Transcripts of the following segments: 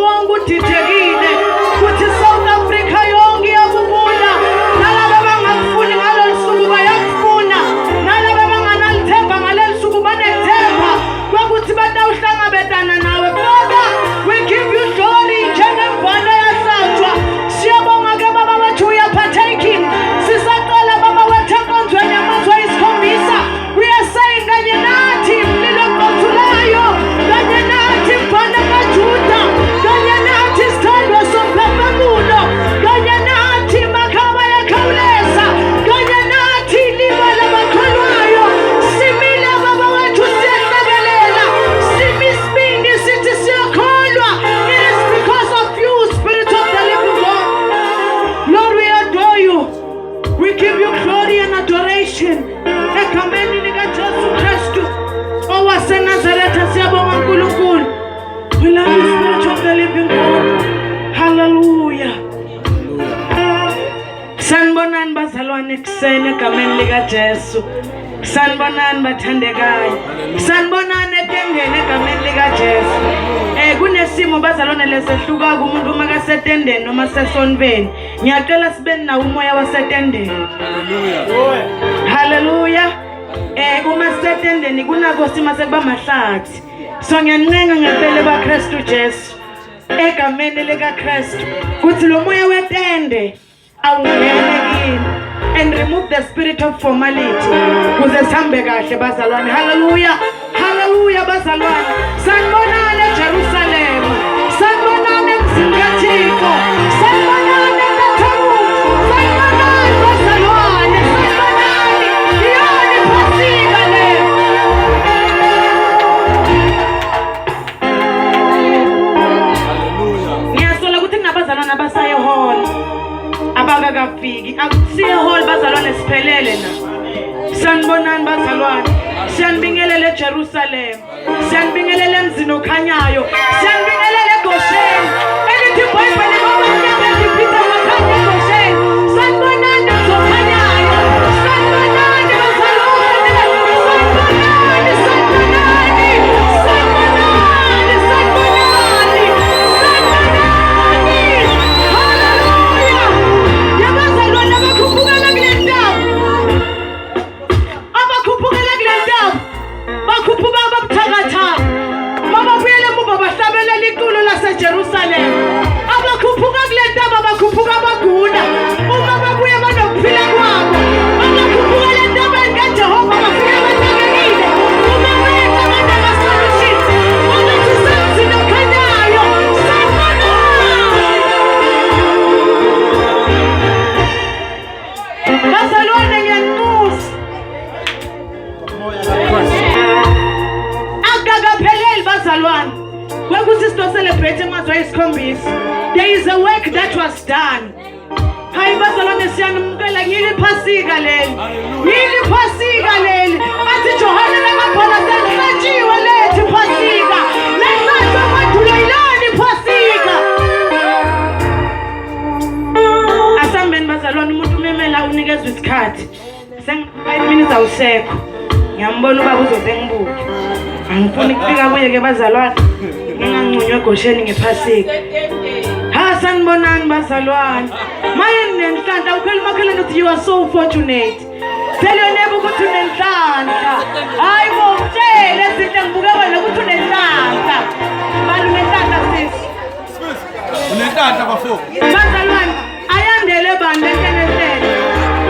wonke udidekile ukuthi South Africa yonke iyakubona nalabo abangakufuni ngalolu suku bayakufuna nalabo abanganalithemba ngalolu suku banethemba ukuthi batawuhlangabetana nawe. Father, we give you glory njengemvana yasatshwa. Siyabonga ke baba wethu uyapartaking. Sisaqala baba wethu enkonzweni yamazwe ayisikhombisa. We are saying kanye nathi mlilo oqothulayo, kanye nathi mfana kaJuda, kanye nathi sithandwa somphefumulo, kanye nathi makhaba yakhawuleza, kanye nathi liba labakholwayo. Simile baba wethu siyahlekelela, simi isibindi sithi siyakholwa. It is because of you, Spirit of the living God. Lord, we adore you. We give you glory and adoration. Egameni likaJesu Kristu owaseNazaretha siyabonga uNkulunkulu. We love you, Spirit of the living God. Hallelujah. Sanibonani bazalwane kuseni egameni likaJesu. Sanibonani bathandekayo. Sanibonani etendeni egameni likaJesu. Kunesimo bazalwane lesehluka kumuntu uma kasetendeni noma sesonbeni. Ngiyacela sibeni nawo umoya wasetendeni. Hallelujah. Uma setendeni kunako sima sekuba mahlathi. So ngiyancenga ngempela baKristu Jesu egameni likaKristu kuthi lo moya wetende awungene kini and remove the spirit of formality kuze sihambe kahle bazalwane. Hallelujah. Hallelujah bazalwane. Sanibonani eJerusalem. Sanibonani emzini kaThixo. Sanibonani eBethlehem. Sanibonani bazalwane. Sanibonani. Iyona iphasika le. Ngiyasola ukuthi kunabazalwane abasaye hall abakakafiki. Akusiye hall bazalwane siphelele na. Sanibonani bazalwane. Siyanibingelela eJerusalem. Siyanibingelela emzini okhanyayo. Siyanibingelela eGosheni. Elithi iBhayibheli ngoba unyaka eDipita wakhanya eGosheni. Sanibonani okhanyayo. Sanibonani bazalwane. Sanibonani, sanibonani. Sanibonani, sanibonani. Sanibonani. Hallelujah. Yabazalwane abakhuphukela kule ndawo. Abakhuphukela kule ndawo. Bakhuphuka ababuthakathaka. Babuyele emuva bahlabelela iculo laseJerusalem. Abakhuphuka kule ndawo bakhuphuka abagula. Uma babuye banokuphila kwabo. Abakhuphuka le ndawo kaJehova bafika banakekile. Uma beka banama-solutions. Bathi semzini okhanyayo. Bazalwane ngiyanxusa. Akakapheleli bazalwane. Kwekuthi sito celebrate amazwe ayisikhombisa. There is a work that was done. Hayi bazalwane siyanimukela ngili phasika leli. Ngili phasika leli. Athi Johana lamaphala senhlatshiwe lethi phasika. Lenhlatshwa kwaDula yilani phasika. Asambeni bazalwane umuntu umemela unikezwe isikhathi. 5 minutes awusekho. Ngiyambona ubaba uzoze ngibuke. Angifuni ukufika kuye ke bazalwane. Ngingancunywe eGosheni ngephasika. Ha sanibonani bazalwane. Maye nenhlanhla ukhuluma makheleni uthi you are so fortunate. Tell your neighbor ukuthi unenhlanhla. Hayi bo mtshele sihle ngibuke wena ukuthi unenhlanhla. Bali unenhlanhla sisi. Unenhlanhla bafo. Bazalwane ayandele bande entenetele.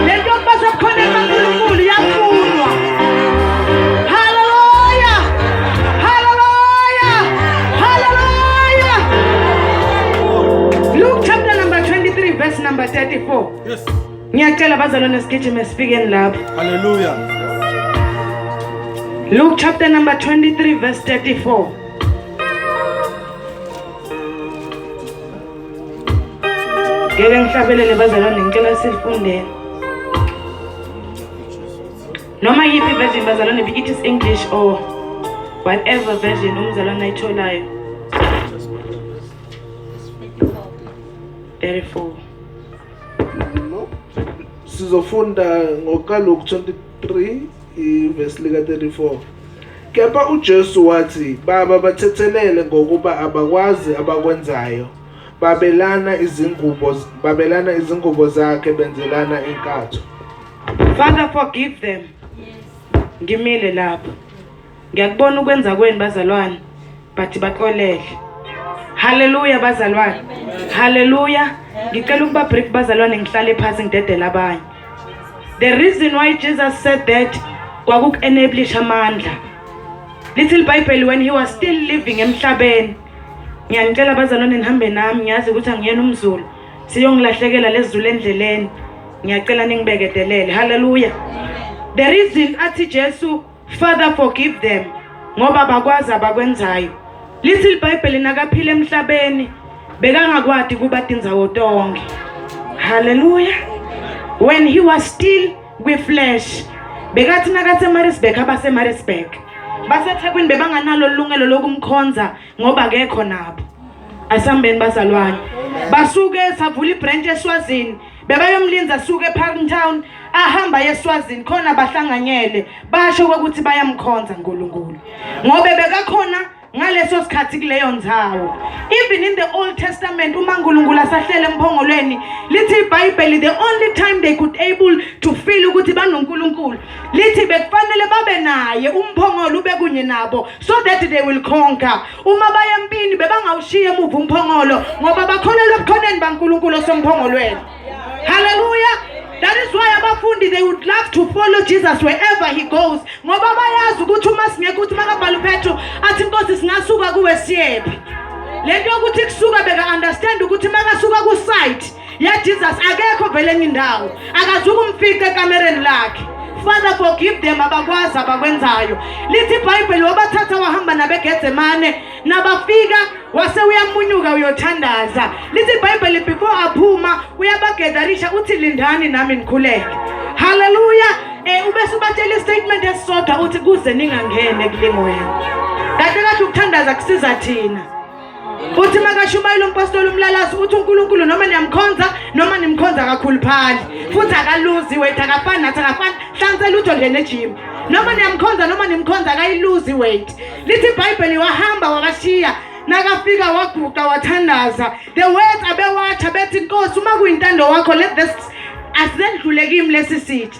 Lento kubasa khona eNkulunkulu yafunwa. Hallelujah. Hallelujah. Hallelujah. Luke chapter number 23 verse number 34. Yes. Ngiyacela bazalwane sigijime sifike lapho. Hallelujah. Luke chapter number 23 verse 34. Ngeke ngihlabelele bazalwane ngicela sifundeni. Noma yipi version bazalwane be it is English or whatever version umzalwane ayitholayo. 34. Sizofunda ngokaLuke 23 verse lika 34. Kepha uJesu wathi, Baba bathethelele ngokuba abakwazi abakwenzayo. Babelana izingubo zakhe benzelana inkatho. Father, forgive them. Ngimile lapho. Ngiyakubona ukwenza kweni bazalwane, but baxolele. Hallelujah bazalwane. Hallelujah. Ngicela ukuba break bazalwane ngihlale phansi ngidedela abanye. The reason why Jesus said that kwakuk establish amandla. Little Bible when he was still living emhlabeni. Ngiyanicela bazalwane nihambe nami ngiyazi ukuthi angiyena umzulu. Siyongilahlekela lezulu endleleni. Ngiyacela ningibekedelele. Hallelujah. The reason athi Jesu, Father forgive them, ngoba bakwazi abakwenzayo. Little Bible nakaphila emhlabeni bekangakwadi kuba tindzawo tonke. Hallelujah. When he was still with flesh, bekathi nakase Marisburg abase Marisburg. Basethekwini bebanganalo lungelo lokumkhonza ngoba akekho nabo. Asambeni bazalwane. Basuke savula ibranch eSwazini. Bebayomlinza asuke ePark Town ahamba eSwazini khona bahlanganyele basho ukuthi bayamkhonza uNkulunkulu. Ngoba bekakhona ngaleso sikhathi kuleyo ndzawo. Even in the Old Testament uma uNkulunkulu asahlele emphongolweni lithi iBhayibheli the only time they could able to feel ukuthi banoNkulunkulu lithi bekufanele babe naye umphongolo ube kunye nabo so that they will conquer. Uma baya empini bebangawushiya emuva umphongolo ngoba bakholelwa ebukhoneni baNkulunkulu osomphongolweni. Hallelujah. That is why abafundi they would love to follow Jesus wherever he goes. Ngoba bayazi ukuthi uma singeke ukuthi makabhala uPetro athi Nkosi singasuka kuwe siyephi. Lento ukuthi kusuka beka understand ukuthi makasuka ku site ya Jesus akekho vele endawo. Akazuka umfika ekamereni lakhe. Father forgive them abakwazi abakwenzayo. Lithi iBhayibheli wabathatha wahamba nabeGetsemane nabafika wase uyamunyuka uyothandaza. Lithi iBhayibheli before aphuma uyabagadarisha uthi lindani nami nikhuleke. Hallelujah. Ubese ubatshela istatement esisodwa uthi kuze ningangene kulingoyeni. Kanti ukuthandaza kusiza thina. Uthi makashumayela umpostoli umlalasi uthi uNkulunkulu noma niyamkhonza noma nimkhonza kakhulu phali futhi akaluzi weight akafani nathi akafani hlanzela utho nje ejim noma niyamkhonza noma nimkhonza akayiluzi weight. Lithi iBhayibheli wahamba wakashiya nakafika waguqa wathandaza. The words abewathi bethi Nkosi uma kuyintando wakho let this asendlule kimi lesisithi.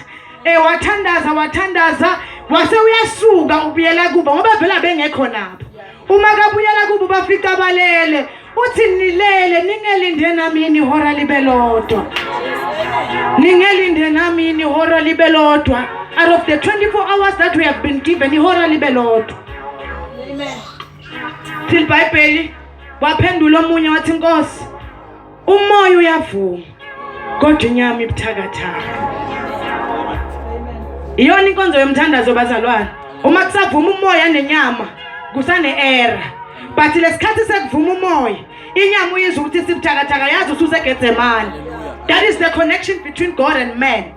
Wathandaza wase uyasuka ubuyela kuba ngoba vela bengekho nabo. Uma kabuyela kubo bafika balele uthi nilele ningelinde nami ihora libelodwa. Ningelinde nami ihora libelodwa. Out of the 24 hours that we have been given ihora libelodwa. Amen. Till Bible waphendula omunye wathi Nkosi umoya uyavuma kodwa inyama ibuthakathaka. Iyona inkonzo yomthandazo bazalwane. Uma kusavuma umoya nenyama kusane era. But lesikhathi sekuvuma umoya inyama uyizwa ukuthi sibuthakathaka yazi ususeGetsemane. That is the connection between God and man.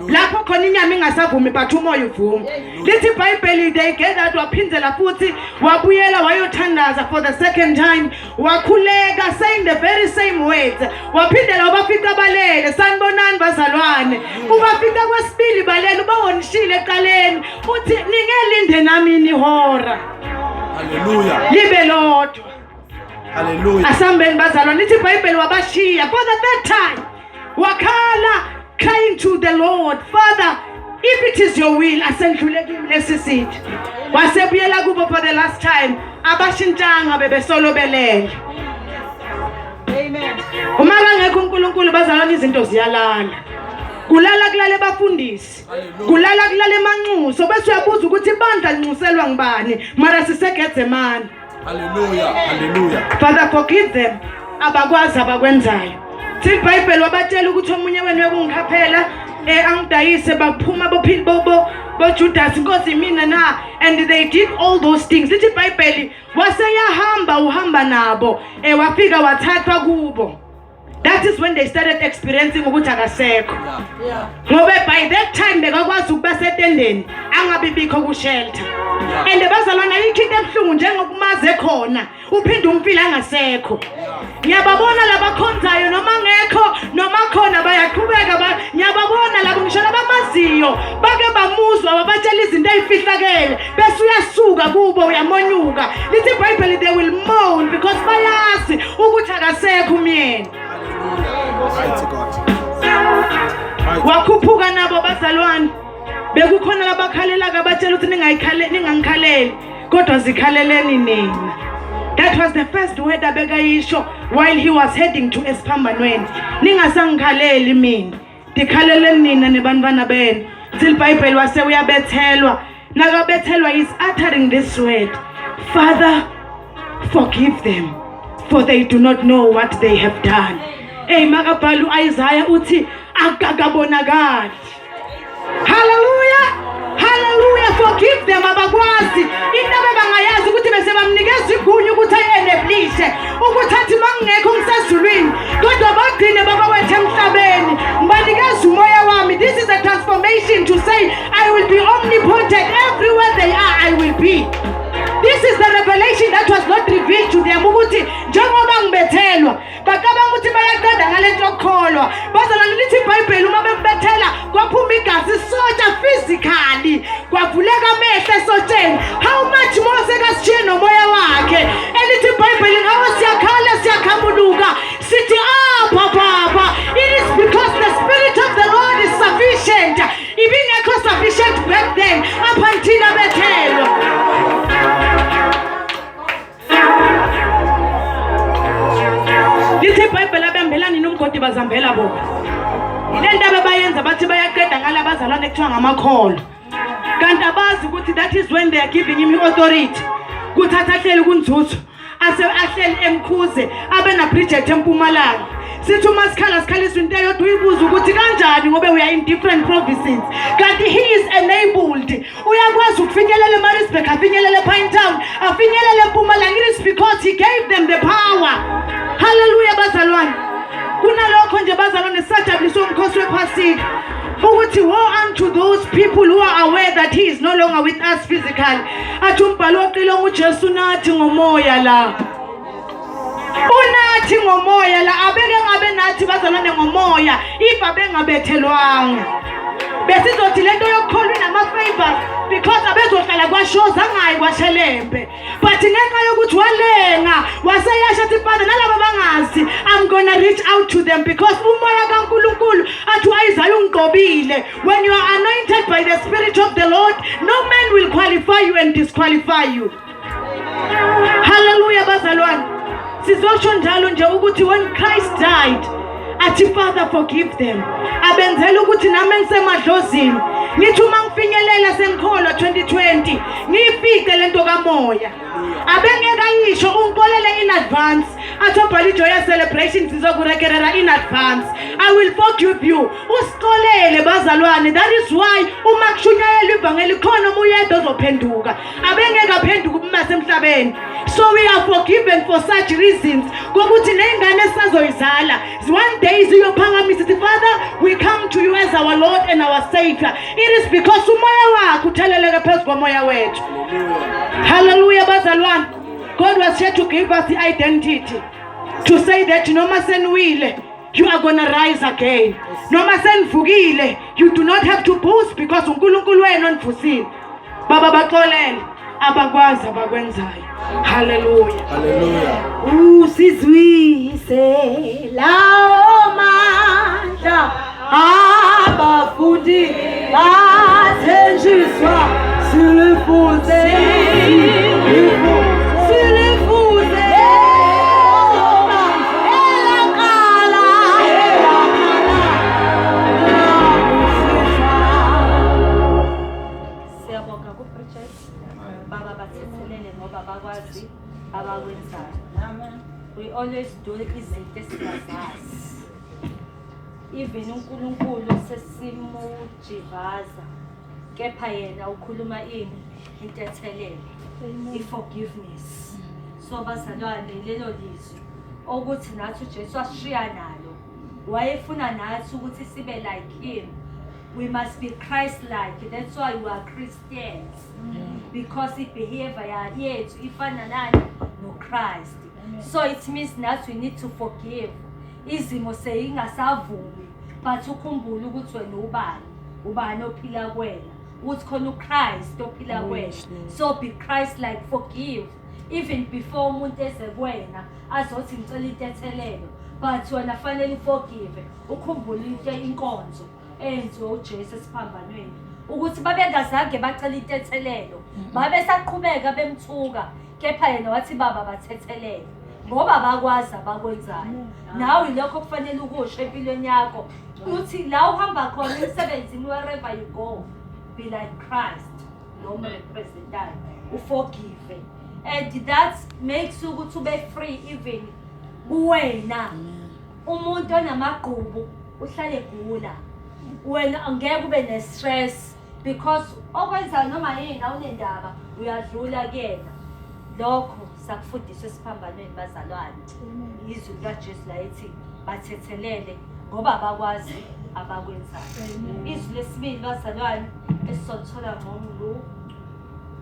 Lapho khona inyama ingasavumi but umoya uvuma. Lithi iBhayibheli they gathered waphindela futhi wabuyela wayothandaza for the second time wakhuleka saying the very same words. Waphindela wabafika balele sanibonani bazalwane. Ubafika kwesibili balele ubawonishile eqaleni uthi ningelinde nami ihora. Hallelujah. Libelodwa. Hallelujah. Asambeni bazalwane lithi iBhayibheli wabashiya for the third time. Wakhala crying to the Lord, Father, if it is your will, asendlule kimi lesisithi. Wasebuyela kubo for the last time. Abashintanga bebesolo belele. Amen. Uma bangekho uNkulunkulu bazalwane izinto ziyalala. Kulala kulale bafundisi. Kulala kulale emanxuso bese uyabuza ukuthi ibandla linxuselwa ngibani mara siseGetsemane. Hallelujah. Hallelujah. Father forgive them abakwazi abakwenzayo. Till Bible wabatshela ukuthi omunye wenu uyakungikhaphela angidayise baphuma bo Judas Nkosi mina na and they did all those things. Lithi iBhayibheli waseyahamba uhamba nabo wafika wathathwa kubo. That is when they started experiencing ukuthi akasekho. Yeah. Ngoba by that time bekakwazi ukuba setendeni angabi bikho ku shelter. And bazalwana ikhinde ebhlungu njengokumaze khona uphinde umfile angasekho. Ngiyababona labakhonzayo noma ngekho noma khona bayaqhubeka ngiyababona labo ngisho labamaziyo bake bamuzwa babatshela izinto ezifihlakele bese uyasuka kubo uyamonyuka. Lithi iBhayibheli they will moan because bayazi ukuthi akasekho umyeni. Mighty God. Wakhuphuka nabo bazalwane bekukhona labakhalela kabatshela ukuthi ningangikhaleli kodwa zikhaleleni nina. That was the first word abekayisho while he was heading to Esphambanweni. Ningasangikhaleli mina dikhaleleni nina nebantwana benu. Till Bible wase uyabethelwa nakabethelwa is uttering this word, Father, forgive them for they do not know what they have done. Makabhalu Isaiah uthi akakabonakali. Hallelujah, hallelujah. Forgive them abakwazi indaba bangayazi ukuthi bese bamnikeza igunya ukuthi ayeneblishe ukuthi athi mangekho ngisezulwini kodwa bagcine babawethe emhlabeni banikeza umoya wami. This is a transformation to say I will be omnipotent everywhere they are. I will be. This is the revelation that was not revealed to them ukuthi njengoba ngibethelwa bakabanga ukuthi bayaqeda ngalento okholwa bazalana lithi iBhayibheli uma bembethela kwaphuma igazi sotsha physically kwavuleka amehlo esotsheni. How much more sekasitshiye nomoya wakhe elithi iBhayibheli ngawo siyakhala siyakhamuluka sithi baba. It is because the Spirit of the Lord is sufficient. Ibingekho sufficient back then up until abethelwa. Lithi iBhayibheli abembelani nomgodi bazambela bona. Ile ndaba bayenza bathi bayaqeda ngalabazalwane ekuthiwa ngamakholo. Kanti abazi ukuthi that is when they are giving him authority. Kuthatha hleli kunzuthu ase ahleli emkhuze abena project eMpumalanga. Sithi uma sikhaliswa into eyodwa uyibuza ukuthi kanjani ngoba we are in different provinces. Kanti he is enabled. Uyakwazi ukufinyelela eMaritzburg, afinyelela ePinetown, afinyelela eMpumalanga. It is because he gave them the power. Hallelujah bazalwane. Kunalokho nje bazalwane sajabulisa umkhosi wePhasika ukuthi woe unto those people who are aware that he is no longer with us physically. Athi umbhalo oqile uJesu nathi ngomoya la. Unathi ngomoya la abeke ngabe nathi bazalwane ngomoya ifa bengabethelwanga. Besizothi lento yokukholwa inama favors because abezohlala kwashoza ngayi kwaShelembe. But ngenxa yokuthi walenga waseyasha athi Father nalabo bangazi I'm gonna reach out to them because umoya kaNkulunkulu athi Isaiah ungqobile. When you are anointed by the Spirit of the Lord, no man will qualify you and disqualify you. Hallelujah bazalwane. Sizosho njalo nje ukuthi when Christ died athi Father forgive them. Abenzela ukuthi nami ngisemadlozini ngithi uma ngifinyelela senkholwa 2020 ngifike lento kamoya. Abengeka yisho unkolele in advance. Athobhala ijoy celebration sizokurekerera in advance. I will forgive you. Usikolele bazalwane. That is why uma kushunyayela ivangeli khona umuyedwa ozophenduka. Abengeka phenduka uma semhlabeni. So we are forgiven for such reasons. Kokuthi nengane sazoyizala. One day ziyophangamisa sithi Father we come to you as our Lord and our Savior. It is because umoya wakho utheleleke phezu komoya wethu. Hallelujah bazalwane. God was here to give us the identity. To say that noma senwile you are going to rise again. Noma senvukile you do not have to boast because uNkulunkulu wena onivusile. Baba baxolele abakwazi abakwenzayo. Hallelujah. Hallelujah. Usizwise lawo mandla abafundi bathenjiswa silifuze we always do izinto esingazazi. Even uNkulunkulu sesimujivaza kepha yena ukhuluma into ethelele i-forgiveness. So bazalwane lelo lizwi ukuthi nathi uJesu ashiya nalo wayefuna nathi ukuthi sibe like him. We must be Christ-like. That's why we are Christians. Because behavior yethu ifana nani no Christ. So it means that we need to forgive. Izimo seyingasavumi, but ukhumbule ukuthi wena ubani ophila kuwena. Uthi khona uChrist ophila kuwena. So be Christ-like, forgive. Even before umuntu eze kuwena azothi ngicela intethelelo, but wena fanele forgive. Ukhumbule inkonzo enziwe uJesu esiphambanweni ukuthi babengazange bacela intethelelo, babesaqhubeka bemthuka, kepha yena wathi baba bathethelele ngoba bakwazi abakwenzayo. Nawe lokho kufanele ukusho empilweni yakho uthi la uhamba khona emsebenzini, wherever you go, be like Christ, noma representayo, uforgive, and that makes ukuthi ube free even kuwena. Umuntu onamagqubu uhlale egula, wena angeke ube ne-stress because okwenza noma yini awunendaba uyadlula kuyena. Lokho sakufundiswa esiphambanweni bazalwane. Izwi likaJesu la ethi bathethelele ngoba bakwazi abakwenzayo. Izwi lesibili bazalwane esizothola ngomlu,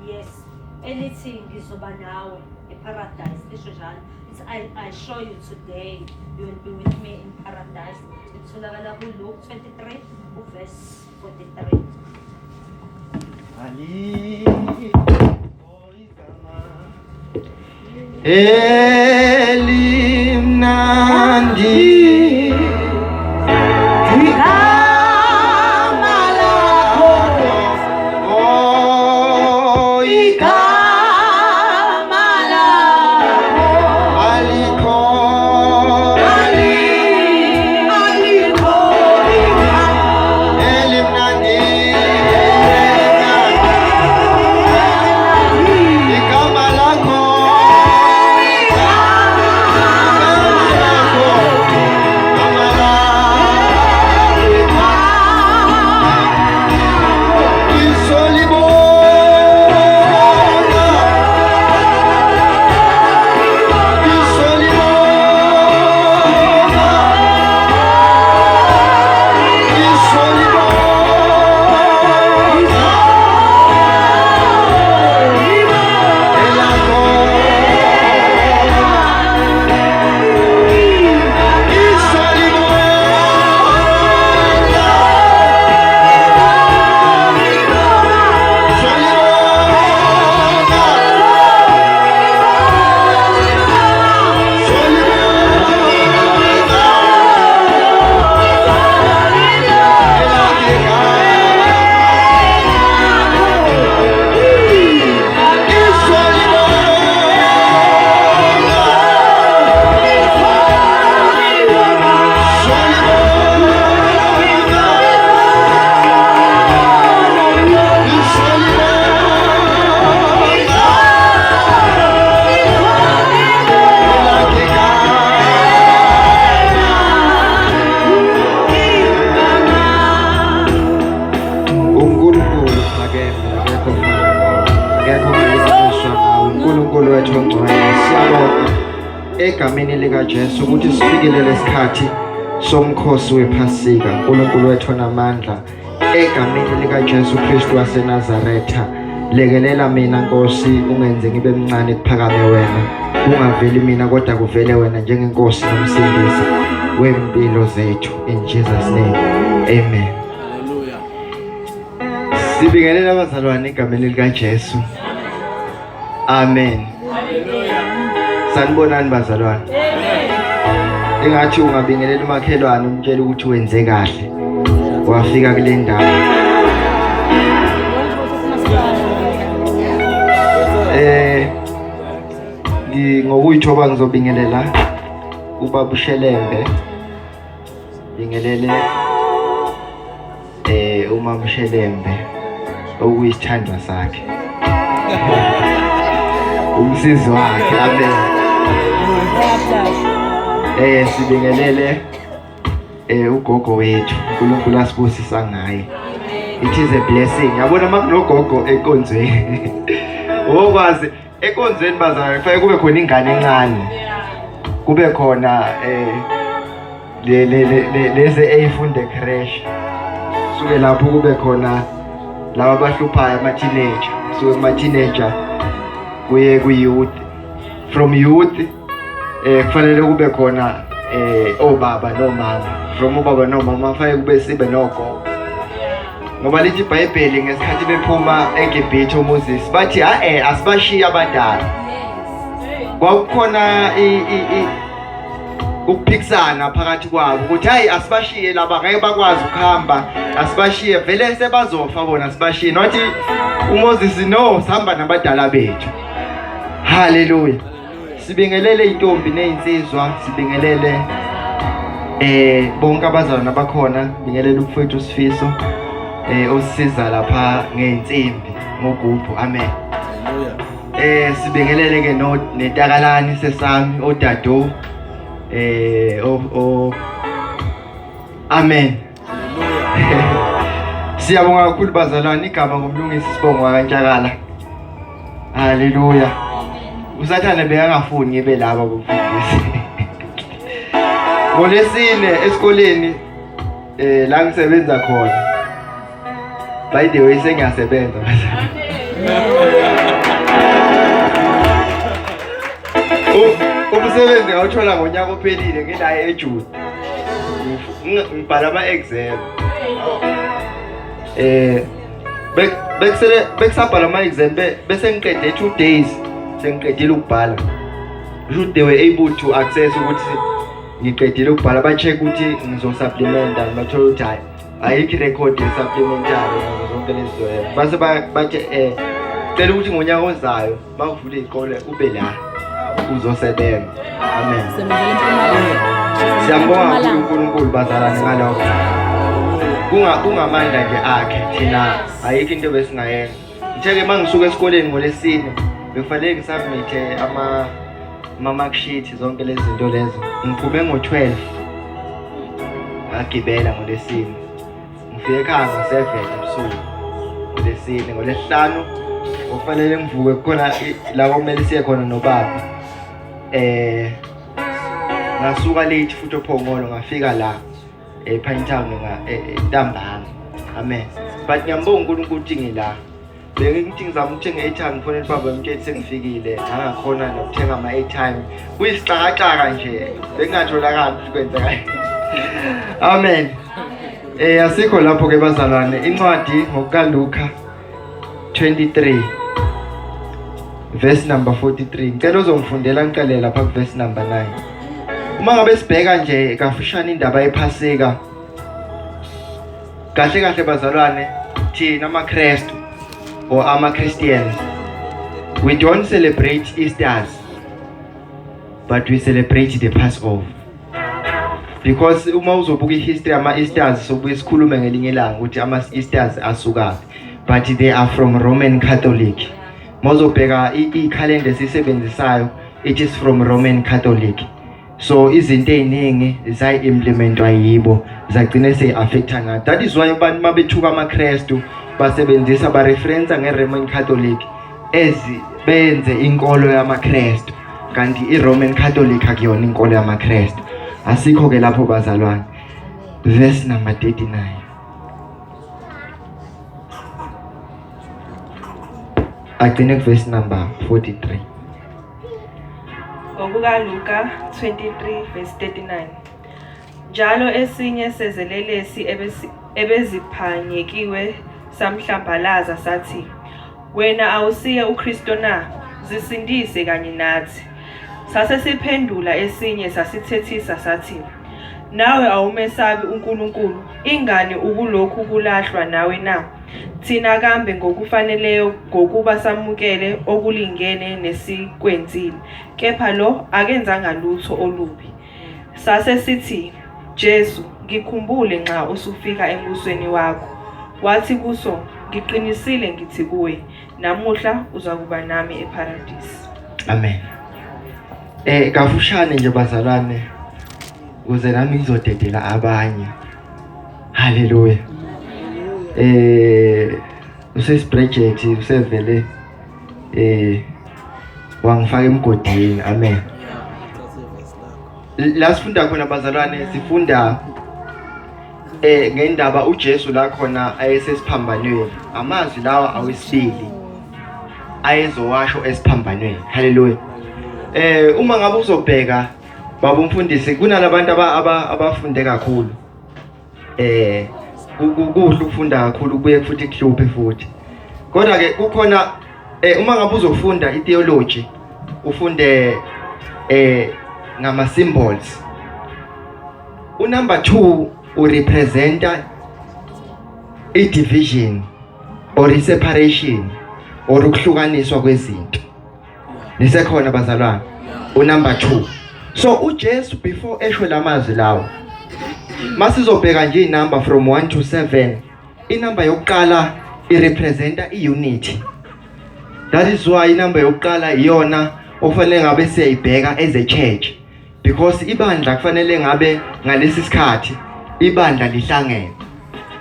yes, elithi ngizoba nawe eparadise. Lisho njalo, it's I show you today you will be with me in paradise. Itholakala kuLuke 23 verse 43. Elimnandi igama lakho, oh igama lakho alikho elimnandi igama lakho. Egameni likaJesu ukuthi sifikele lesikhathi somkhosi wePhasika. uNkulunkulu wethu onamandla, egameni likaJesu Kristu waseNazaretha, lekelela mina Nkosi, ungenze ngibe mncane kuphakame wena, ungaveli mina kodwa kuvele wena njengenkosi nomsindisi wempilo zethu, in Jesus name, amen. Hallelujah. Sibingelela abazalwane egameni likaJesu, amen. Sanibonani bazalwane. Engathi ungabingelela umakhelwane umtshela ukuthi wenze kahle wafika kule ndawo. Ngokuyithoba ngizobingelela ubaba uShelembe, bingelele umama uShelembe okuyisithandwa sakhe, umsizi wakhe, amen. Sibingelele ugogo wethu, uNkulunkulu asibusisa ngaye. It is a blessing. Yabona makunogogo enkonzweni. Okwazi enkonzweni bazalwane kufanele kube khona ingane encane. Kube khona lezi eyifunde crash suke lapho kube khona laba abahluphayo ama-teenager suke kuma-teenager kuye ku-youth from youth kufanele kube khona obaba nomama from ubaba nomama kufanele kube sibe nogogo ngoba lithi iBhayibheli ngesikhathi bephuma eGibhithe uMoses bathi asibashiye abadala kwakukhona ukuphikisana phakathi kwabo ukuthi hayi asibashiye laba ngeke bakwazi ukuhamba asibashiye vele sebazofa bona asibashiye nothi uMoses no sihamba nabadala bethu. Haleluya. Sibingelele intombi nezinsizwa sibingelele bonke abazalwane abakhona bingelele umfowethu Sifiso osisiza lapha ngeinsimbi ngogubhu amen. Hallelujah. Sibingelele ke netakalani sesami odado amen. Siyabonga kakhulu bazalwane igama ngomlungisi sibongo kaNtshakala. Haleluya. Usathane bekangafuni ngibe laba kumfundisi. Ngolesine esikoleni la ngisebenza khona. By the way sengiyasebenza. Umsebenzi ngawuthola ngonyaka ophelile ngila eJune. Ngibhala ama-exam. Bekusabhala ama-exam bese ngiqede 2 days sengiqedile ukubhala. They were able to access ukuthi ngiqedile ukubhala ba-check ukuthi ngizosupplementa bathola ukuthi hayi ayikho record ye-supplementary zonke lezo base bathi cela ukuthi ngonyaka ozayo bavule izikole ube la uzosebenza amen. Siyambonga uNkulunkulu bazalwane ngalokho kungamandla nje akhe thina ayikho into besingayenza. Ngithe-ke mangisuka esikoleni ngolesine bekufanele ngisubmithe ama-mark sheet zonke lezi zinto lezo ngiphume ngo-12 ngagibela ngolesine ngifike ekhaya ngo-7 ebusuku ngolesine. Ngolesihlanu kufanele ngivuke khona la kumele siye khona nobaba ngasuka late futhi ophongolo ngafika la ePine Town ntambama amen. But ngiyambonga uNkulunkulu ukuthi ngila bengithi ngizama ukuthenga i-airtime ngifonela baba ngithe sengifikile angakhona nokuthenga ama-airtime kuyisixakaxaka nje bekungatholakali ukuthi kwenzeka amen. Asikho lapho ke bazalwane incwadi ngokukaLuka 23 verse number 43 ngicela uzongifundela ngiqale lapha ku verse number 9. Uma ngabe sibheka nje kafushane indaba yePhasika kahle kahle bazalwane thina amaKristu or ama-Christians we don't celebrate Easters but we celebrate the Passover because uma uzobuka ihistory ama-Easters sobuye sikhulume ngelinye ilanga ukuthi ama-Easters asuka but they are from Roman Catholic. Mawuzobheka ikhalenda esisebenzisayo it is from Roman Catholic. So izinto eziningi zayi-implementwa yibo zagcine seyi-affecta ngayo. That is why abantu mabethuka amaKristu basebenzisa bareferensa nge-Roman Catholic benze inkolo yamaKristu kanti i-Roman Catholic akuyona inkolo yamaKristu. Asikho ke lapho bazalwane. Verse number 39. Agcine verse number 43. ngokukaLuka 23 verse 39. Njalo esinye sezelelesi ebeziphanyekiwe samhlambalaza sathi, wena awusiye uKristu na, zisindise kanye nathi. Sase siphendula esinye sasithethisa sathi, nawe awumesabi uNkulunkulu, ingani ukulokhu kulahlwa nawe na? Thina kambe ngokufaneleyo ngokuba samukele okulingene nesikwenzile, kepha lo akenzanga lutho olubi. Sase sithi, Jesu, ngikhumbule nxa usufika embusweni wakho. Wathi kuso, ngiqinisile ngithi kuwe, namuhla uzakuba nami eparadise. Amen. Kafushane nje bazalwane ukuze nami ngizodedela abanye. Haleluya. Usesproject usevele wangifaka emgodini amen. la sifunda khona bazalwane sifunda ngendaba uJesu la khona ayesesiphambanweni amazwi lawa awesibili ayezowasho esiphambanweni haleluya uma ngabe uzobheka baba umfundisi kunalabantu abafunde kakhulu kuhle ukufunda kakhulu kuye futhi kuhluphe futhi kodwa ke kukhona uma ngabe uzofunda itheology ufunde ngama symbols number 2 urepresenta i-division or i-separation or ukuhlukaniswa kwezinto nisekhona bazalwane number 2 so uJesu before esho lamazwi lawo masizobheka nje inumber from 1 to 7 inumber yokuqala irepresenta i-unity that is why inumber yokuqala iyona ofanele ngabe siyayibheka as a church because ibandla kufanele ngabe ngalesi sikhathi ibandla lihlangene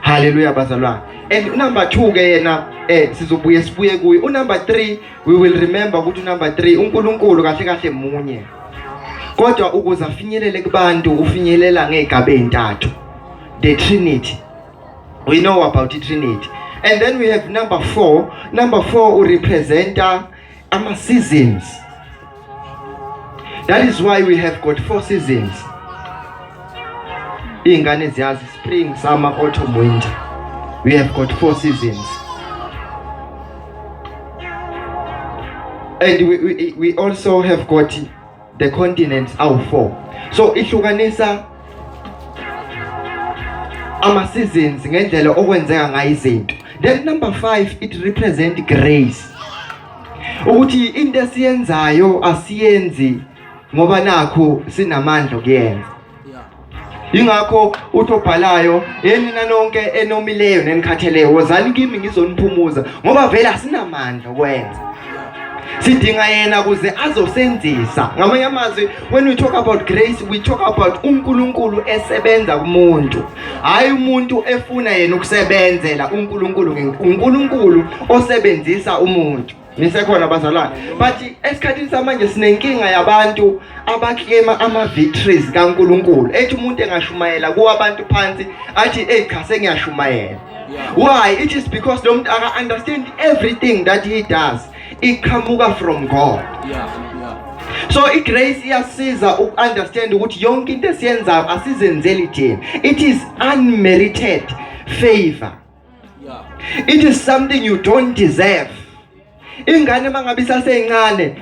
haleluya bazalwane and number 2 ke yena sizobuye sibuye kuye number 3 we will remember ukuthi number 3 uNkulunkulu kahle kahle munye kodwa ukuze afinyelele kubantu ufinyelela ngegaba ezintathu the Trinity we know about the Trinity and then we have number 4 urepresenta ama seasons that is why we have got 4 seasons ingane ziyazi spring summer autumn winter we have got 4 seasons and we also have got the continents are 4 so ihlukanisa ama seasons ngendlela okwenzeka ngayo izinto then number 5 it represent grace ukuthi into esiyenzayo asiyenzi ngoba nakho sinamandla kuyenza ingakho uthobhalayo yenina nonke enomileyo nenikhatheleyo wozani kimi ngizoniphumuza ngoba vela asinamandla kwenza sidinga yena kuze azosenzisa ngamanye amazwi when we talk about grace we talk about uNkulunkulu esebenza kumuntu hayi umuntu efuna yena ukusebenzela uNkulunkulu osebenzisa umuntu nisekhona bazalwane but esikhathini samanje sinenkinga yabantu abaklema ama victories kaNkulunkulu ethi umuntu engashumayela kuwabantu phansi athi cha sengiyashumayela why it is because lo muntu aka understand everything that he does iqhamuka from God so igrace iyasiza ukunderstand ukuthi yonke into esiyenzayo asizenzeli thina it is unmerited favor it is something you don't deserve ingane mangabe isasencane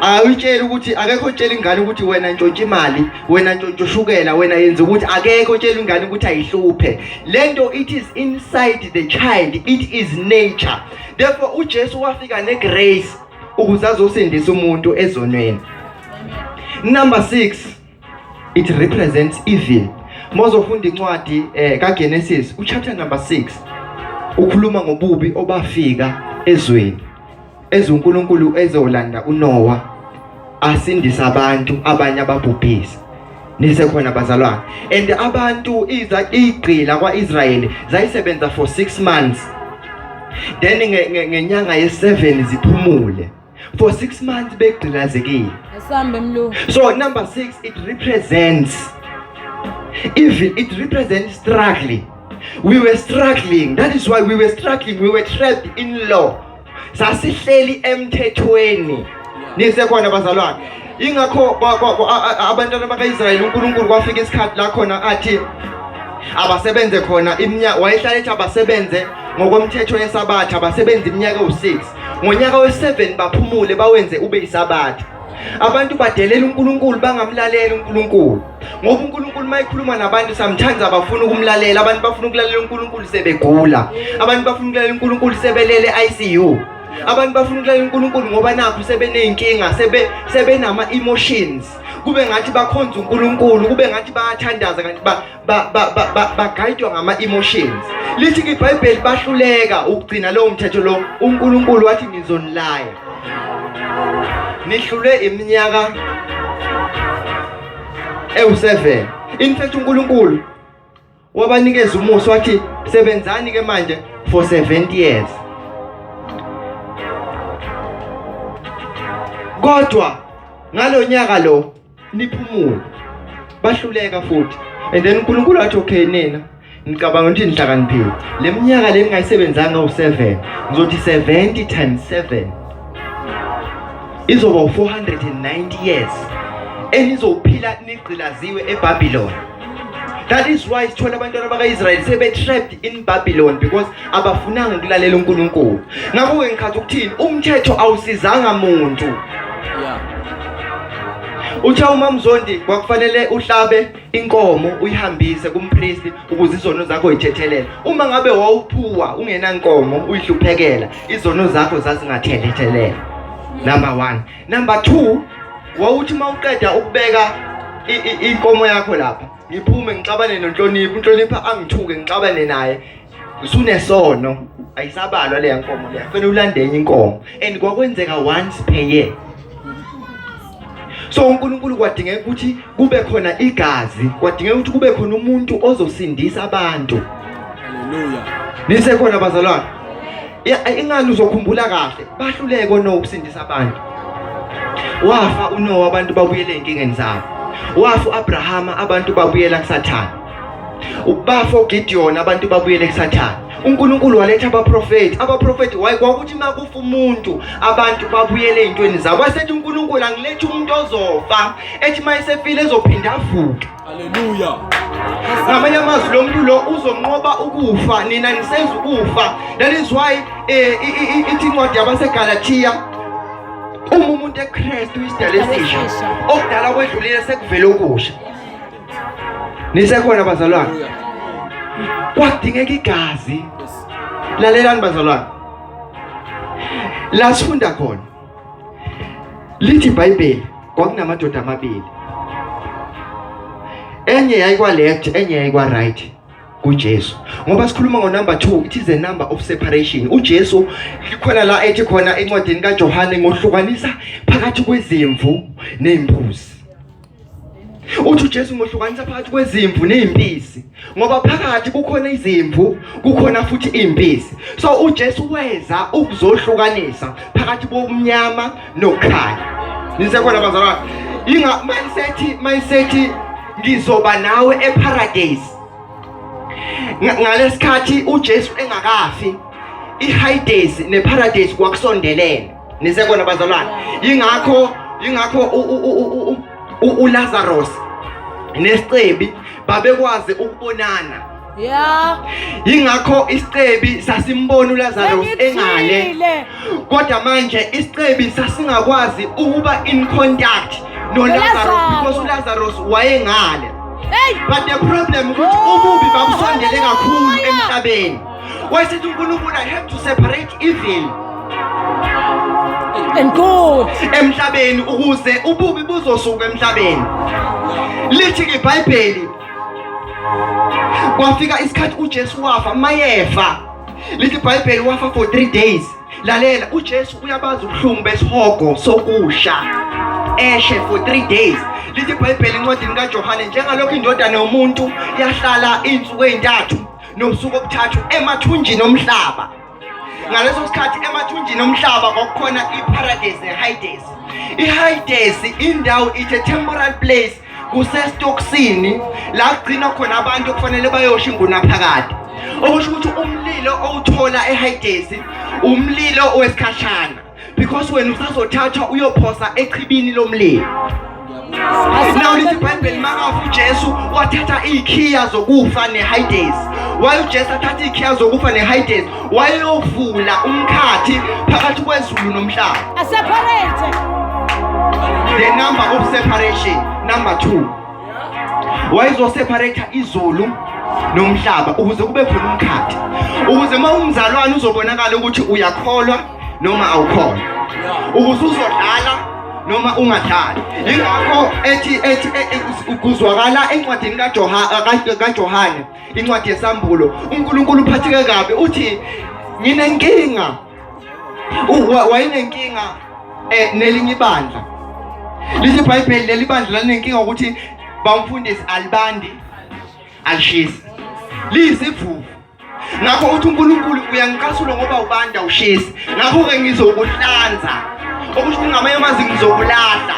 awutshela ukuthi akekho utshela ingane ukuthi wena ntshontsha imali wena ntshontsha ushukela wena yenza ukuthi akekho utshela ingane ukuthi ayihluphe lento it is inside the child it is nature therefore uJesu wafika negrace ukuze azosindisa umuntu ezonweni number 6 it represents evil mozofunda incwadi kaGenesis uchapter number 6 ukhuluma ngobubi obafika ezweni ezuNkulunkulu ezolanda uNoah asindisa abantu abanye ababhubhisi nisekhona bazalwane and abantu igqila kwaIsrael zayisebenza for 6 months then ngenyanga ye7 ziphumule for 6 months begqilazekile so number 6 it represents evil it represents struggling we were struggling that is why we were struggling we were trapped in law sasihleli emthethweni nisekhona bazalwane ingakho abantwana bakaIsrael uNkulunkulu kwafika isikhathi la khona athi abasebenze khona iminyaka wayehlala ethi abasebenze ngokomthetho yesabatha abasebenza iminyaka u6 ngonyaka we7 baphumule bawenze ube isabatha abantu badelela uNkulunkulu bangamlalela uNkulunkulu ngoba uNkulunkulu mayikhuluma nabantu sometimes abafuna ukumlalela abantu bafuna ukulalela uNkulunkulu sebegula abantu bafuna ukulalela uNkulunkulu sebelele ICU abantu bafuna ukulalela uNkulunkulu ngoba nakho sebeneyinkinga sebenama emotions kube ngathi bakhonza uNkulunkulu kube ngathi bayathandaza kanti bagayidwa ngama emotions lithi iBhayibheli bahluleka ukugcina lowo mthetho lo uNkulunkulu wathi ngizonilaya nihlule iminyaka ewu7 in fact uNkulunkulu wabanikeza umusa wathi sebenzani ke manje for 70 years kodwa ngalonyaka lo niphumule bahluleka futhi and then uNkulunkulu athi okay nina ngicabanga ukuthi nihlakaniphile le minyaka le ngayisebenzanga u7 ngizothi 70 times 7 izoba 490 years enizophila nigqilaziwe eBabylon. That is why sithola abantwana bakaIsrael sebe-trapped in Babylon because abafunanga ukulalela uNkulunkulu. Ngakho-ke ngikhathi ukuthini umthetho awusizanga muntu. Utha uMamzondi kwakufanele uhlabe inkomo uyihambise kumpriest ukuze izono zakho yithethelele. Uma ngabe wawuphuwa ungenankomo uyihluphekela izono zakho zazingathethelela. Number 1. Number 2, wawuthi mawuqeda ukubeka inkomo yakho lapha ngiphume ngixabane noNhlonipho, uNhlonipho angithuke ngixabane naye usunesono ayisabalwa le yankomo le kufanele ulande enye inkomo and kwakwenzeka once per year. So uNkulunkulu kwadingeka ukuthi kube khona igazi, kwadingeka ukuthi kube khona umuntu ozosindisa abantu. Hallelujah. Nisekhona bazalwane. Ingani uzokhumbula kahle bahluleke no ukusindisa abantu. Wafa uNoah abantu babuyele enkingeni zabo. Wafa uAbraham abantu babuyela kuSathane. Ubafa uGideon abantu babuyele kuSathane. uNkulunkulu waletha abaprofeti kwakuthi makufa umuntu abantu babuyele ezintweni zabo. Wasethi uNkulunkulu angilethi umuntu ozofa ethi mayisefile ezophinda avuke. Hallelujah. Ngamanye amazwi lo muntu lo uzonqoba ukufa, nina nisenza ukufa. That is why ithi incwadi yabaseGalatia umuntu eKristu isidala esisha okudala kwedlulile sekuvela okusha. Nisekhona bazalwane? Kwadingeka igazi. Lalelani bazalwane. La sifunda khona lithi iBhayibheli kwakunamadoda amabili. Enye yayikwa left, enye yayikwa right kuJesu. Ngoba sikhuluma ngo-number 2, it is a number of separation. uJesu likhona la ethi khona encwadini kaJohane ngohlukanisa phakathi kwezimvu nezimbuzi. Uthi uJesu ngohlukanisa phakathi kwezimvu nezimpisi ngoba phakathi kukhona izimvu kukhona futhi izimpisi. So uJesu weza ukuzohlukanisa phakathi bomnyama nokukhanya. Nisekhona bazalwane? Mayisethi ngizoba nawe eparadise. Ngalesikhathi uJesu engakafi iHades neParadise kwakusondelene. Nisekhona bazalwane? Ingakho uLazarus nesicebi babekwazi ukubonana. Yeah. Ingakho isicebi sasimbona uLazarus engale. Kodwa manje isicebi sasingakwazi ukuba in contact noLazarus because uLazarus wayengale. But the problem ukuthi ububi babusondele kakhulu emhlabeni. Wayethi uNkulunkulu I have to separate evil And good. emhlabeni ukuze ububi buzosuka emhlabeni. Lithi ke iBhayibheli kwafika isikhathi uJesu wafa mayefa. Lithi iBhayibheli wafa for 3 days. Lalela uJesu uyabaza ubuhlungu besihogo sokusha eshe for 3 days. Lithi iBhayibheli encwadini kaJohane njengalokho indodana yomuntu yahlala izinsuku ezintathu nobusuku obuthathu emathunjini omhlaba. Ngaleso sikhathi emathunjini omhlaba kwakukhona iParadise neHades. iHades indawo it's a temporal place kusesitoksini la kugcina khona abantu kufanele bayosha ingunaphakade. Okusho ukuthi umlilo owuthola eHades umlilo owesikhashana because wena usazothathwa uyophosa echibini lomlilo. Now lithi iBhayibheli makafu uJesu wathatha ikhiya zokufa neHades. Why uJesu athatha ikhiya zokufa neHades? Wayovula umkhathi phakathi kwezulu nomhlaba. A separate. The number of separation. Number 2. Wayezoseparate izulu nomhlaba ukuze kube khona umkhathi. Ukuze mawumzalwane uzobonakala ukuthi uyakholwa noma awukholwa. Ukuze uzodlala noma ungadlali. Ingakho ethi kuzwakala encwadini kaJohane incwadi yesambulo uNkulunkulu uphatheke kabi uthi nginenkinga. Wayenenkinga nelinye ibandla. Lithi iBhayibheli leli bandla lanenkinga ukuthi bamfundisi alibandi alishisi. Liyisivuvu. Ngakho uthi uNkulunkulu uyangikasula ngoba ubanda ushisi. Ngakho ke ngizokuhlanza. Okusho ngamanye amazwi ngizokulahla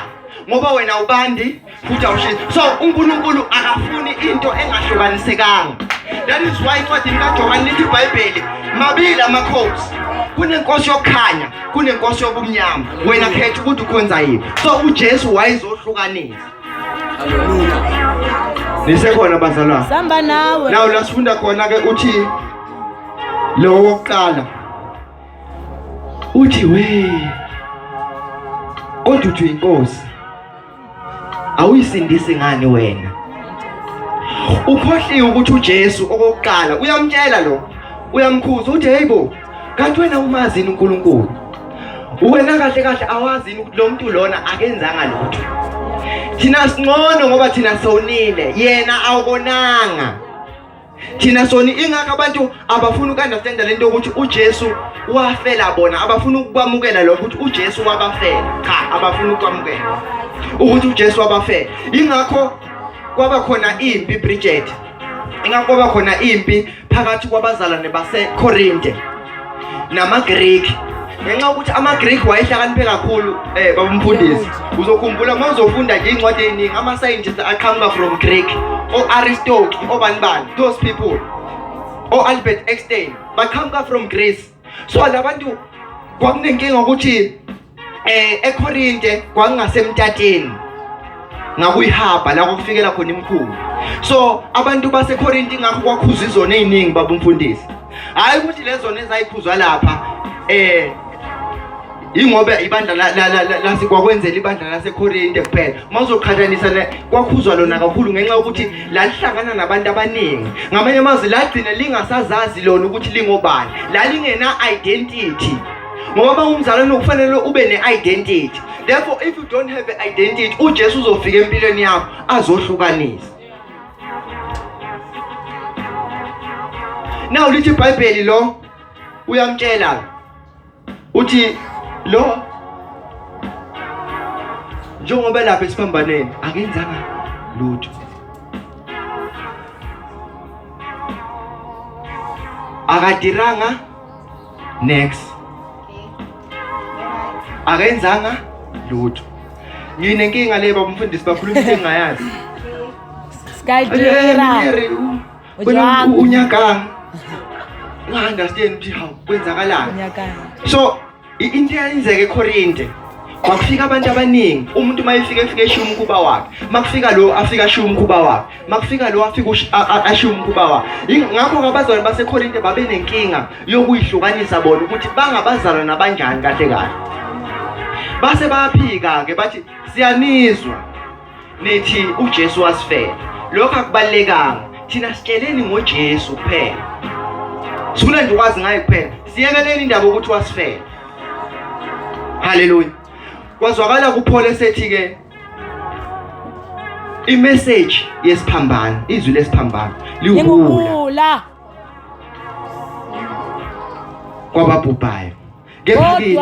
ngoba wena ubandi futhi awushisi. So uNkulunkulu akafuni into engahlukanisekanga. That is why incwadini kaJohane lithi iBhayibheli mabili amakhosi, kunenkosi yokukhanya, kunenkosi yobumnyama, wena khetha ukuthi ukhonza yiphi. So uJesu wayezohlukanisa. Hallelujah. Nisekhona bazalwane? Samba nawe. Now lasifunda khona ke uthi lo wokuqala uthi we kodwa uthi inkosi awuyisindisi ngani wena? Ukhohliwe ukuthi uJesu okokuqala uyamtshela lo, uyamkhuza uthi hayibo kanti wena umazini uNkulunkulu, wena kahle kahle awazini ukuthi lo muntu lona akenzanga lutho. Thina singcono ngoba thina sonile, yena awubonanga. Thina soni ingakho abantu abafuna ukunderstand lento ukuthi uJesu wafela bona, abafuna ukwamukela lokho ukuthi uJesu wabafela. Cha, abafuna ukwamukela ukuthi uJesu wabafela. Ingakho kwaba khona impi Bridget. Ingakho kwaba khona impi phakathi kwabazalwane baseKorinte namaGreek. Ngenxa ukuthi amaGreek wayehlakaniphe kakhulu babamfundisi. Uzokhumbula mawuzofunda nje incwadi eziningi ama scientists aqhamuka from Greek, Aristotle, obanibani, those people, Albert Einstein baqhamuka from Greece. So labantu kwakunenkinga ukuthi eKorinte kwakungasemtateni ngakuyihaba la kufikela khona imkhulu. So abantu baseKorinte ngakho kwakhuza izona eziningi babamfundisi. Hayi ukuthi lezona ezayikhuzwa lapha ingoba ibandla la sikwakwenzela ibandla laseKorinte kuphela. Mawuzoqhathanisa kwakhuzwa lona kakhulu ngenxa ukuthi lalihlangana nabantu abaningi. Ngamanye amazwi lagcina lingasazazi lona ukuthi lingobani, lalingena identity. Ngoba umzalwane ukufanele ube ne-identity. Therefore if you don't have an identity, uJesu uzofika empilweni yakho azohlukanisa. Now lithi iBhayibheli lo uyamtshela uthi lo njengoba lapha esiphambaneni akenzanga lutho, akadiranga next, akenzanga lutho. Nginenkinga le babamfundisi bakhuluma into engayazi. Skydira. Wena unyakanga understand ukuthi how kwenzakalani. So into eyenzeke eKorinte kwakufika abantu abaningi, umuntu mayefika eshiya umkhuba wakhe, makufika lo afika ashiya umkhuba wakhe, makufika lo afika ashiya umkhuba wakhe. Ngakho abazalwane baseKorinte babe nenkinga yokuyihlukanisa bona ukuthi bangabazalwane abanjani kahle kahle. Base bayaphika ke bathi siyanizwa nethi uJesu wasifela. Lokho akubalekanga, thina sitsheleni ngoJesu kuphela. Sifuna nje ukwazi ngaye kuphela, siyekeleni indaba ukuthi wasifela. Hallelujah. Kwazwakala kuPaul esethi ke imessage yesiphambano, izwi lesiphambano liwuhula kwababhubhayo. Kepha kithi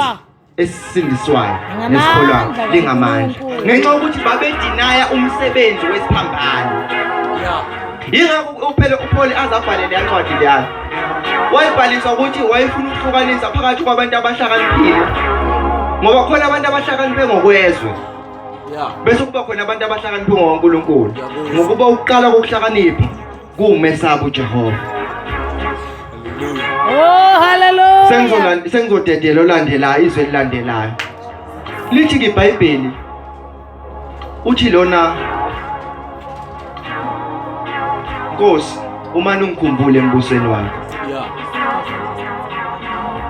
esindiswayo nesikholwayo lingamandla ngenxa ukuthi babedinaya umsebenzi wesiphambano. Yingakho uphele uPaul azabhalela incwadi leyo. Wayibhalisa ukuthi wayefuna ukuhlukanisa phakathi kwabantu abahlakaniphile, ngoba khona abantu abahlakaniphe ngokwezwe, bese kuba khona abantu abahlakaniphe ngoNkulunkulu. Ngokuba ukuqala kokuhlakanipha kuwumesaba uJehova. Oh hallelujah. Sengizodedela olandelayo, izwe elilandelayo lithi iBhayibheli uthi lona Nkosi umane ungikhumbule embusweni wakho.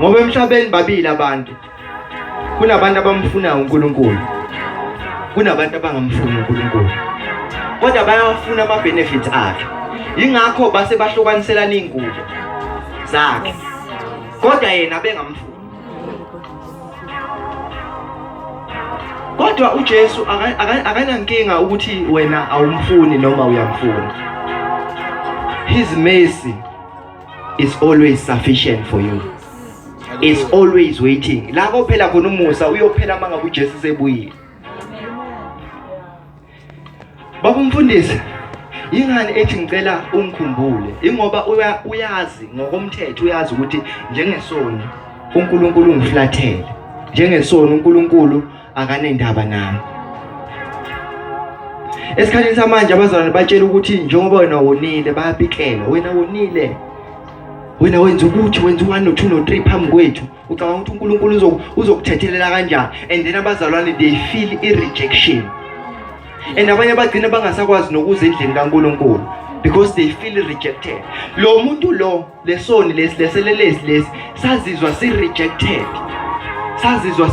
Ngoba emhlabeni babili abantu, kunabantu abamfunayo uNkulunkulu, kunabantu abangamfuni uNkulunkulu, kodwa bayafuna ama benefits akhe. Yingakho base bahlukaniselana ingubo zakhe, kodwa yena bengamfuni. Kodwa uJesu akanankinga ukuthi wena awumfuni noma uyamfuna. His mercy is always sufficient for you. It's always waiting. La kophela khona umusa uyophela mangabe uJesu sebuyile. Babumfundisi, ingani ethi ngicela ungikhumbule? Ingoba uyazi ngokomthetho, uyazi ukuthi njengesoni uNkulunkulu ungiflathele. Njengesoni uNkulunkulu akanendaba nami. Esikhathini samanje abazalwane batshela ukuthi njengoba wena wonile bayapikela, wena wonile. Wena wenza ukuthi wenza 1 no 2 no 3 phambi kwethu. Ucabanga ukuthi uNkulunkulu uzokuthethelela kanjani? And then abazalwane they feel i-rejection. And abanye bagcina bangasakwazi nokuza endlini kaNkulunkulu because they feel rejected. Lo muntu lo lesoni leselelesi sazizwa si-rejected. Sazizwa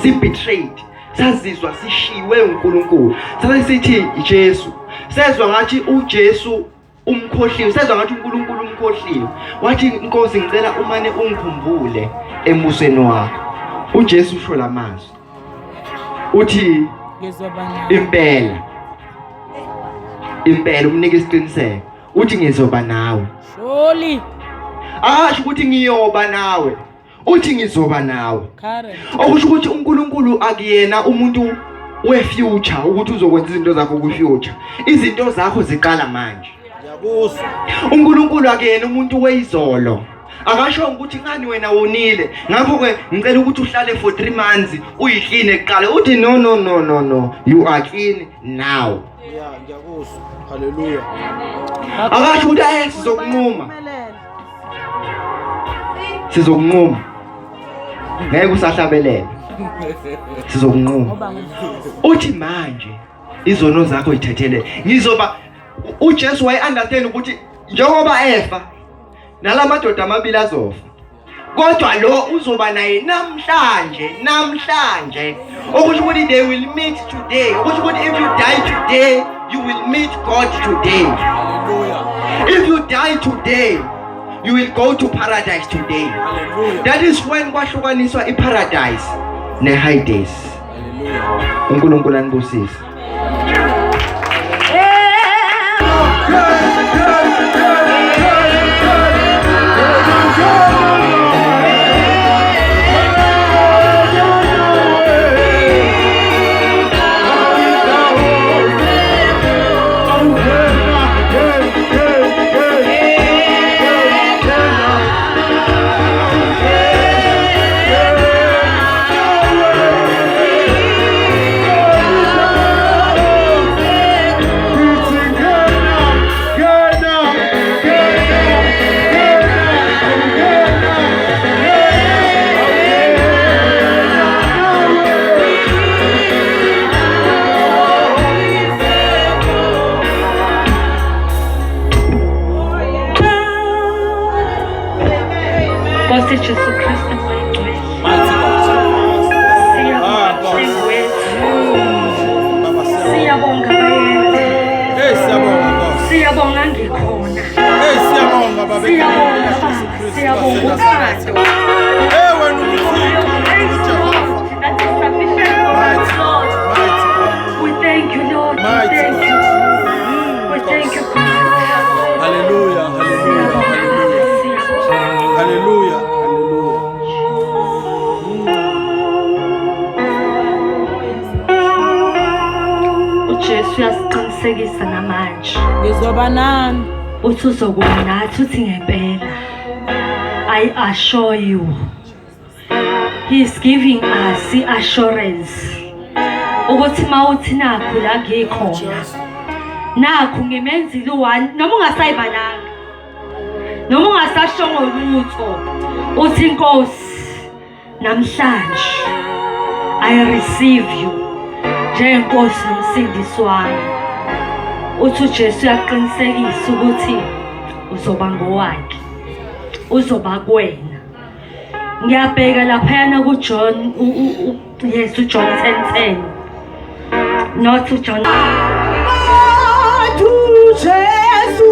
si-betrayed. Sazizwa sishiwe uNkulunkulu. Sasithi Jesu. Sezwa ngathi uJesu umkhohliwe. Sezwa ngathi uNkulunkulu umkhohliwe. Wathi Nkosi ngicela umane ungikhumbule embusweni wakho. uJesu usho lamazwi. Uthi impela umnika isiqiniseko. Uthi ngizoba nawe. Surely. Asho ukuthi ngiyoba nawe. Uthi ngizoba nawe. Okusho ukuthi uNkulunkulu akuyena umuntu we-future ukuthi uzokwenza izinto zakho ku-future. Izinto zakho ziqala manje. Ngiyakuzwa. uNkulunkulu akuyena umuntu weyizolo. Akasho ukuthi ngani wena wonile. Ngakho ke ngicela ukuthi uhlale for 3 months uyihline kuqala. Uthi no. You are clean now. Yeah, ngiyakuzwa. Hallelujah. Akasho ukuthi sizokunquma. Ngeke usahlabelele. Sizokunquma. Uthi manje izono zakho ithethele. Ngizoba uJesu wayeunderstand ukuthi njengoba efa nalamadoda amabili azofa. Kodwa lo uzoba naye namhlanje. Okusho ukuthi they will meet today. Okusho ukuthi if you die today, you will meet God today. Hallelujah. If you die today, you will go to paradise today. Hallelujah. That is when kwahlukaniswa iparadise neHades. Hallelujah. uNkulunkulu anibusise. Nkosi Jesu Kristu ngcwele. Siyabonga bayethu. Hey, siyabonga Nkosi. Siyabonga ngikhona. Hey, siyabonga baba. Siyabonga uthando. Hey, wena uMthixo. That is sufficient for us, Lord. We thank you, Lord. We thank you. We thank you, God. Hallelujah. Hallelujah. uJesu uyasiqinisekisa namanje Ngizoba nani. uthi uzokuba nathi uthi ngempela. I assure you, he is giving us the assurance ukuthi mawuthi nakho la ngikhona, nakho ngimenzile one noma ungasayibananga, noma ungasashongo lutho, uthi Nkosi namhlanje I receive you njengenkosi nomsindisi wami. Uthi uJesu uyaqinisekisa ukuthi uzoba ngowakhe, uzoba kuwena. Ngiyabheka laphayana kuJohn yes uJohn 10:10 not uJohn. Jesu